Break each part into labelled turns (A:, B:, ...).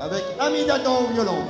A: avec Amidadon au violon.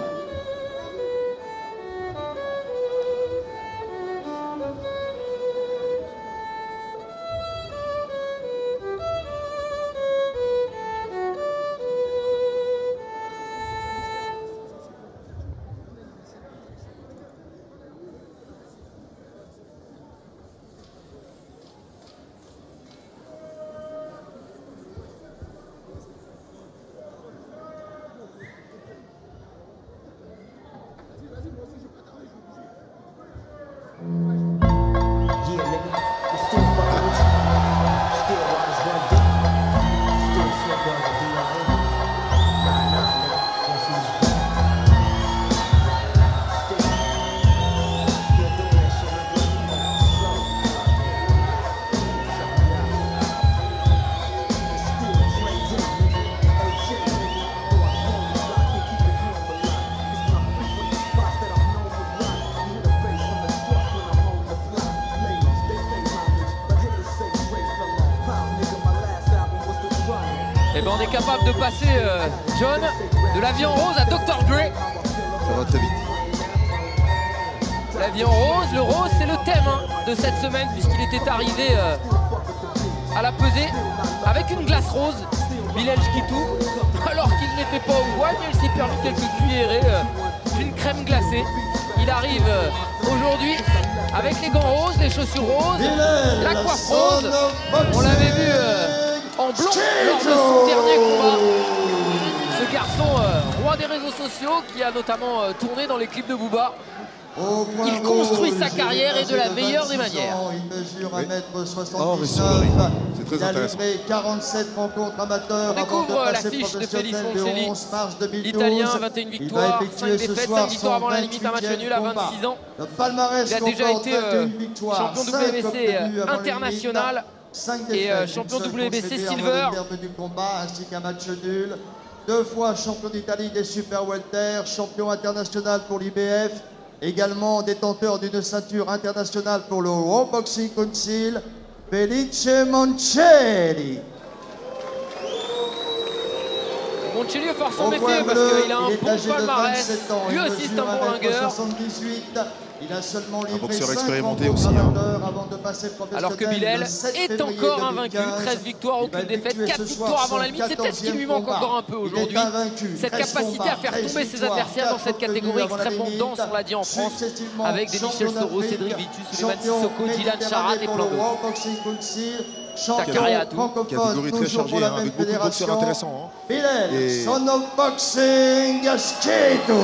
B: Et ben on est capable de passer, John, de la vie en rose à Dr. Dre.
C: Ça va très vite.
B: La vie en rose, le rose c'est le thème de cette semaine puisqu'il était arrivé à la pesée avec une glace rose, Bilal Shkitou, alors qu'il n'était pas au voile, mais il s'est permis quelques cuillerées d'une crème glacée. Il arrive aujourd'hui avec les gants roses, les chaussures roses, la coiffe rose. On l'avait vu en blond lors de son dernier combat. Ce garçon, roi des réseaux sociaux, qui a notamment tourné dans les clips de Booba. Il construit sa carrière et de la meilleure des manières.
A: Il mesure 1m79.
C: C'est très
A: il a
C: intéressant.
A: livré 47 rencontres amateurs.
B: On découvre la fiche de Félix Moncelli. L'Italien, 21 victoires, 5 défaites, 5 victoires avant la limite, un match nul à 26 ans. Il a déjà été champion WBC international et champion WBC Silver.
A: Du combat, ainsi qu'un match nul. 2 fois champion d'Italie des super welter, champion international pour l'IBF. Également détenteur d'une ceinture internationale pour le World Boxing Council, Felice Moncelli.
B: Moncelli est fort s'en méfier parce qu'il a un bon palmarès. Lui aussi c'est un bon lingueur.
A: Il a seulement livré
C: boxeur
A: 5
C: expérimenté
A: rencontres
C: aussi, hein.
A: amateurs avant de passer professionnel.
B: Alors que Bilal
A: le 7
B: est
A: février
B: encore invaincu,
A: 2015.
B: 13 victoires, aucune défaite, 4 victoires avant la limite. C'est peut-être ce qui lui manque encore un peu aujourd'hui. Cette capacité à faire tomber ses adversaires dans cette catégorie extrêmement dense, on l'a dit en France, avec des Michel Soro, Cédric Vitus, Suleiman Sissoko, Dylan Charat et plein d'autres. Zakaria Atou.
C: Catégorie très chargée, hein, avec beaucoup de boxeurs intéressants. Hein.
A: Bilal,
C: Et-
A: son of boxing, Shkitou.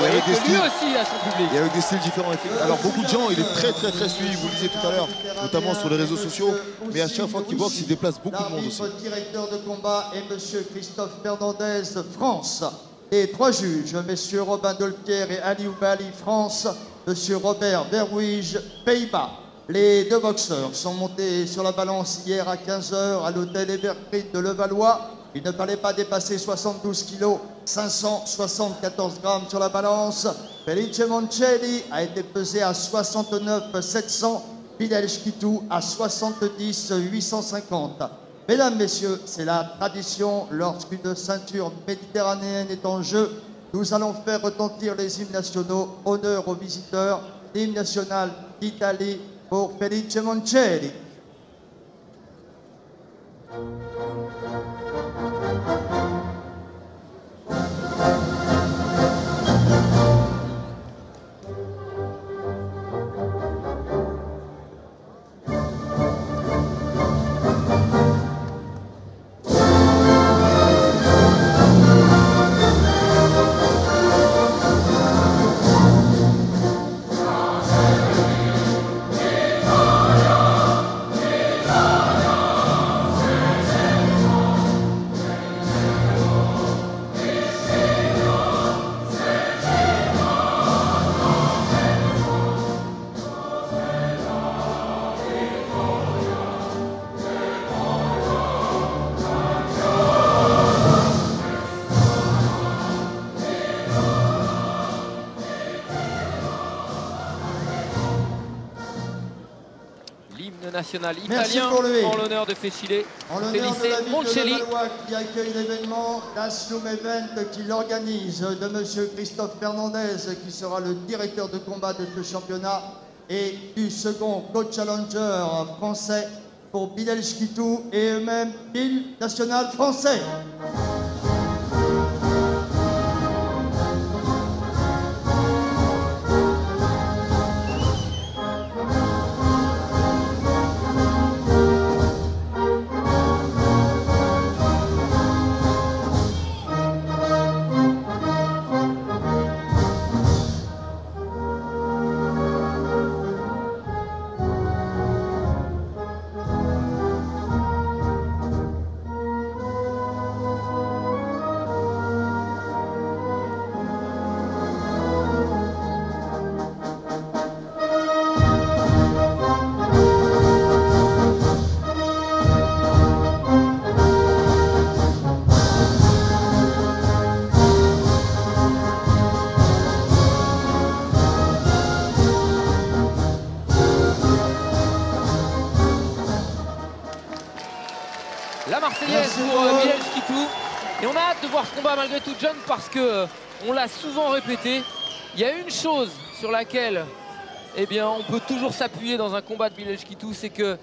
C: Et avec
B: Et
C: des
B: que lui
C: styles,
B: aussi a son public.
C: et avec des styles différents. Alors beaucoup de gens, il est très suivi, vous le disiez tout à l'heure, notamment sur les réseaux sociaux, mais à chaque fois qu'il boxe, il déplace beaucoup de monde aussi.
A: L'arbitre directeur de combat est monsieur Christophe Fernandez, France. Les 3 juges, messieurs Robin Dolpierre et Ali Oubali, France, monsieur Robert Berwige, Pays-Bas. Les 2 boxeurs sont montés sur la balance hier à 15 h à l'hôtel Evergreen de Levallois. Il ne fallait pas dépasser 72 kg, 574 grammes sur la balance. Felice Moncelli a été pesé à 69 700, Bilal Shkitou à 70 850. Mesdames, Messieurs, c'est la tradition. Lorsqu'une ceinture méditerranéenne est en jeu, nous allons faire retentir les hymnes nationaux. Honneur aux visiteurs. L'hymne national d'Italie pour Felice Moncelli.
B: L'hymne national
A: Merci
B: italien
A: pour lui.
B: en l'honneur de Fecile.
A: En l'honneur de
B: Felice
A: la ville de
B: Moncelli.
A: Levallois qui accueille l'événement, l'Asloum Event qui l'organise, de M. Christophe Fernandez qui sera le directeur de combat de ce championnat et du second co-challenger français pour Bilal Shkitou et eux-mêmes Bill national français.
B: La Marseillaise pour Bilal Shkitou. Et on a hâte de voir ce combat malgré tout, John, parce que on l'a souvent répété. Il y a une chose sur laquelle on peut toujours s'appuyer dans un combat de Bilal Shkitou, c'est qu'il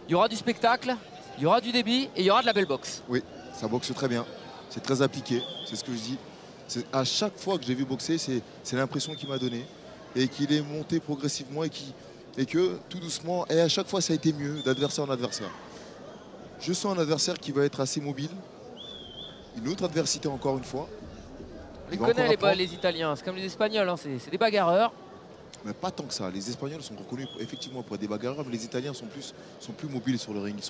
B: y aura du spectacle, il y aura du débit et il y aura de la belle boxe.
C: Oui, ça boxe très bien. C'est très appliqué, c'est ce que je dis. À chaque fois que j'ai vu boxer, c'est l'impression qu'il m'a donné. Et qu'il est monté progressivement et que tout doucement, et à chaque fois ça a été mieux d'adversaire en adversaire. Je sens un adversaire qui va être assez mobile. Une autre adversité encore une fois.
B: On les connaît les Italiens, c'est comme les Espagnols, hein. C'est des bagarreurs.
C: Mais pas tant que ça. Les Espagnols sont reconnus effectivement pour être des bagarreurs, mais les Italiens sont plus mobiles sur le ring. Ils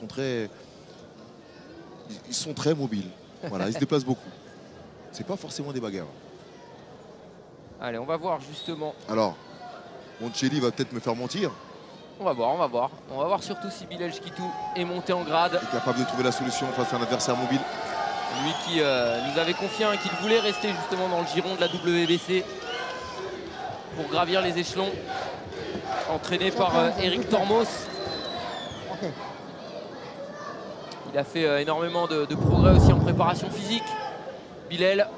C: sont très mobiles. Voilà, ils se déplacent beaucoup. C'est pas forcément des bagarreurs.
B: Allez, on va voir justement.
C: Alors, Moncelli va peut-être me faire mentir.
B: On va voir, on va voir. On va voir surtout si Bilal Shkitou est monté en grade.
C: Il est capable de trouver la solution face à un adversaire mobile.
B: Lui qui nous avait confié qu'il voulait rester justement dans le giron de la WBC pour gravir les échelons. Entraîné par Eric Tormos. Il a fait énormément de progrès aussi en préparation physique. Bilal.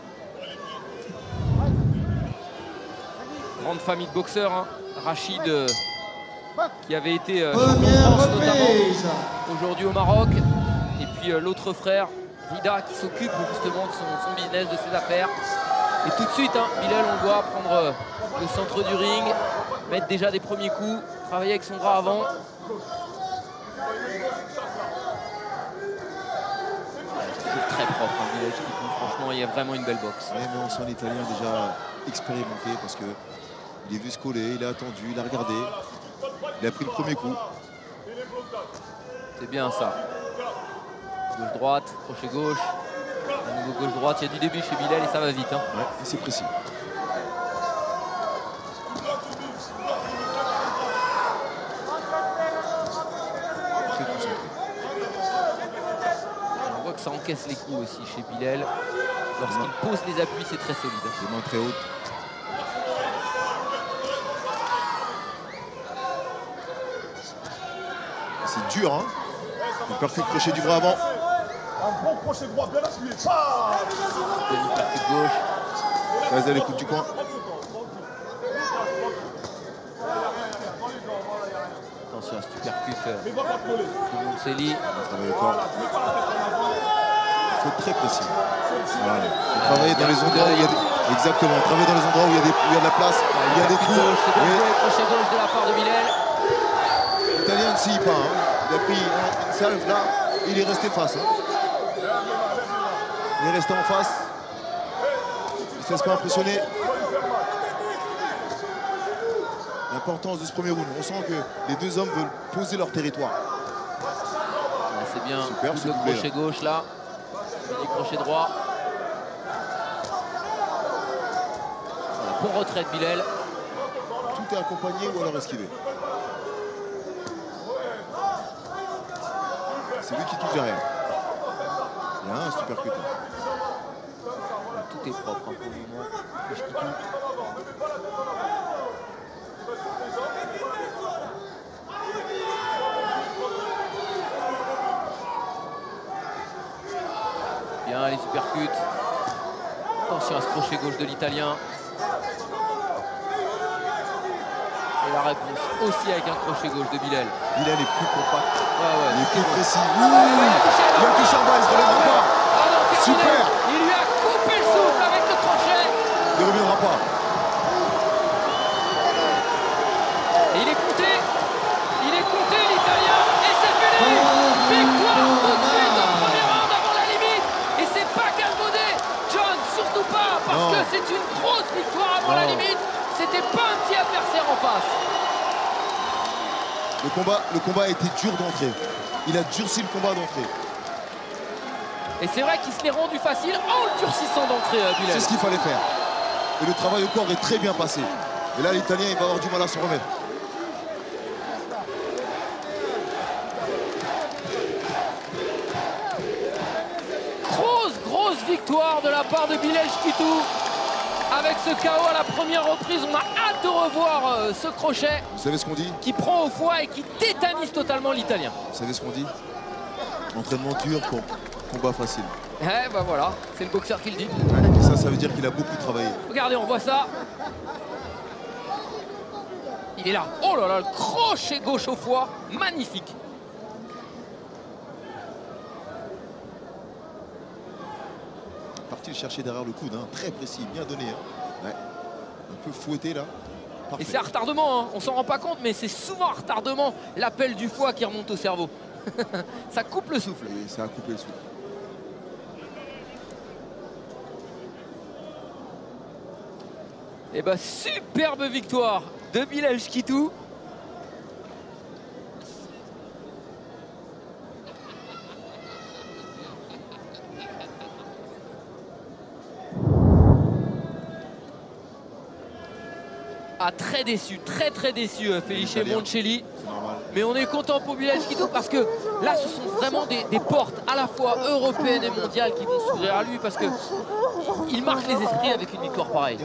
B: Grande famille de boxeurs, hein. Rachid qui avait été champion de France notamment aujourd'hui au Maroc. Et puis l'autre frère, Rida, qui s'occupe justement de son business, de ses affaires. Et tout de suite, hein, Bilal, on le voit prendre le centre du ring, mettre déjà des premiers coups, travailler avec son bras avant. C'est très propre, hein, Bilal Shkitou. Franchement, il y a vraiment une belle boxe.
C: Oui, mais on sent l'Italien déjà expérimenté parce qu'il est vu se coller, il a attendu, il a regardé. Il a pris le premier coup.
B: C'est bien ça. Gauche-droite, crochet-gauche. À nouveau gauche-droite, il y a du début chez Bilal et ça va vite. Hein.
C: Ouais, et c'est précis. Très concentré.
B: On voit que ça encaisse les coups aussi chez Bilal. Lorsqu'il pose les appuis, c'est très solide.
C: Des mains très hautes. C'est dur, hein. Il percute le crochet du bras avant.
D: Un bon crochet droit, bien appuyé.
B: Percute gauche.
C: Vas-y, l'écoute du coin.
B: Attention à ce percute de Moncelli.
C: Travailler le corps. Il faut être très précis. Voilà. Travailler dans les endroits où il y a des... Exactement. Travailler dans les endroits où il y a de la place, où il y a des trous.
B: Crochet gauche de la part de Bilal.
C: L'Italien ne scie pas. Hein. Il a pris une salve là, il est resté face. Hein. Il est resté en face. Il ne se laisse pas impressionner. L'importance de ce premier round. On sent que les deux hommes veulent poser leur territoire.
B: C'est bien.
C: Super,
B: le crochet gauche là. Du crochet droit. Voilà, bon retrait de Bilal.
C: Tout est accompagné ou alors esquivé. C'est lui qui touche derrière. Il y a un super cut.
B: Tout est propre hein, pour le moment. Hein, les supercutes. Attention à ce crochet gauche de l'Italien. Et la réponse aussi avec un crochet gauche de Bilal.
C: Bilal est plus compact,
B: Ouais,
C: il est plus précis.
B: Il a touché
C: en bas, il se relèvera pas.
B: Ah non, terminé.
C: Super.
B: Il lui a coupé le souffle avec le crochet.
C: Il ne reviendra pas.
B: Et il est compté. Il est compté l'Italien. Et c'est fini. Victoire tout de suite au premier round avant la limite. Et c'est pas galvaudé. John, surtout pas. Parce que c'est une grosse victoire avant la limite. C'était pas un petit adversaire en face.
C: Le combat a été dur d'entrée. Il a durci le combat d'entrée.
B: Et c'est vrai qu'il se l'est rendu facile en le durcissant d'entrée, Bilal.
C: C'est ce qu'il fallait faire. Et le travail au corps est très bien passé. Et là, l'Italien, il va avoir du mal à se remettre.
B: Grosse victoire de la part de Bilal Shkitou. Avec ce KO à la première reprise, on a hâte de revoir ce crochet.
C: Vous savez ce qu'on dit?
B: Qui prend au foie et qui tétanise totalement l'Italien.
C: Vous savez ce qu'on dit? Entraînement dur pour combat facile.
B: Eh ben voilà, c'est le boxeur qui le dit.
C: Ouais, et ça veut dire qu'il a beaucoup travaillé.
B: Regardez, on voit ça. Il est là. Oh là là, le crochet gauche au foie, magnifique.
C: Parti le chercher derrière le coude, hein. Très précis, bien donné. Hein. Ouais. Un peu fouetté là. Parfait.
B: Et c'est à retardement, hein. On s'en rend pas compte, mais c'est souvent à retardement l'appel du foie qui remonte au cerveau. Ça coupe le souffle.
C: Et ça a coupé le souffle.
B: Et bah superbe victoire de Bilal Shkitou. Ah, très déçu, très déçu Felice Moncelli. Mais on est content pour Bilal Shkitou parce que là ce sont vraiment des portes à la fois européennes et mondiales qui vont s'ouvrir à lui parce que il marque les esprits avec une victoire pareille.